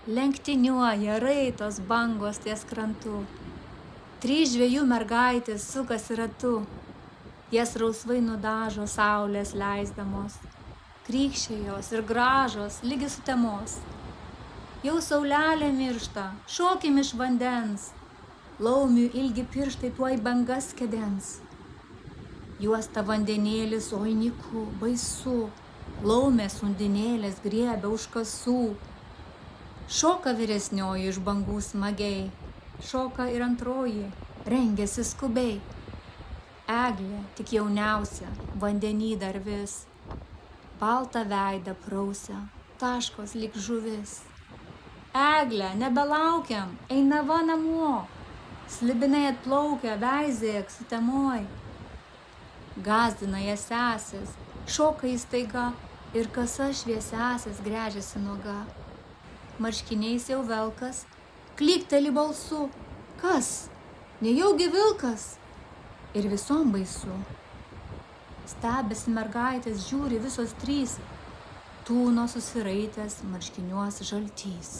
Lenktyniuoja raitos bangos ties krantu. 3 žvejų mergaitės sukasi ratu. Jas rausvai nudažo saulės leisdamos. Krykščiajos ir gražos lygi sutemos. Jau saulelė miršta, šokim iš vandens. Laumių ilgi pirštai tuoj bangas kedens. Juosta vandenėlis, oi nyku, baisu. Laumės undinėlės griebia už kasų. Šoka vyresnioji iš bangų smagiai. Šoka ir antroji, rengiasi skubiai. Eglė, tik jauniausia, vandenį dar vis. Baltą veidą prausia, taškos lyg žuvis. Eglė, nebelaukiam, einava namo. Slibinai atplaukia, veizėk sutemoj. Gazdina jas sesės, šoka įstaiga ir kasa šviesiasis gręžiasi nuoga. Marškiniais jau velkas, klykteli balsu. Kas? Nejaugi vilkas? Ir visom baisu. Stebėsi mergaitės, žiūri visos 3. Tūno susiraitęs marškiniuos žaltys.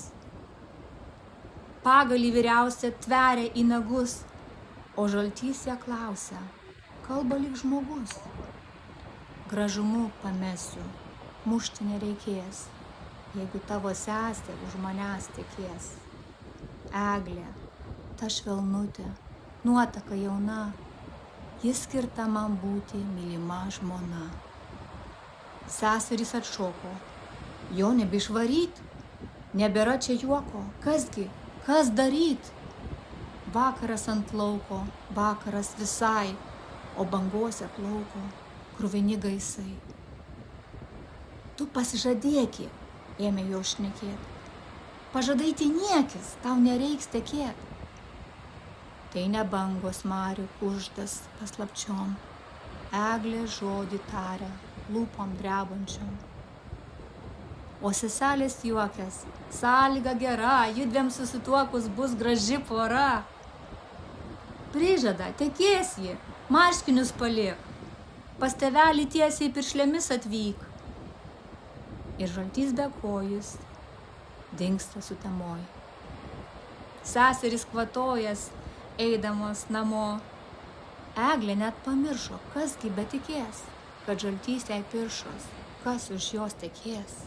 Pagalį vyriausia tveria į nagus, o žaltys ją klausia, kalba lyg žmogus. Gražumu pamesiu, mušti nereikės, jeigu tavo sesė už manęs tekės. Eglė, ta švelnutė, nuotaka jauna, jis skirta man būti mylima žmona. Seserys atšoko, jo nebeišvaryt, nebėra čia juoko, kasgi, kas daryt? Vakaras ant lauko, vakaras visai, o bangose plauko kruvini gaisai. Tu pasižadėki, ėmė jo šnekėt. Pažadai tai niekis, tau nereiks tekėt. Tai ne bangos marių kuždas paslapčiom. Eglė žodį taria, lūpom drebančiom. O seselės juokės, sąlyga gera, judviem susituokus bus graži pora. Prižada, tekės ji, marškinius palik, pas tėvelį tiesiai piršlėmis atvyk. Ir žaltys be kojus dingsta sutemoj. Seserys kvatojas, eidamos namo. Eglė net pamiršo, kasgi betikės, kad žaltys jai piršos, kas už jos tekės.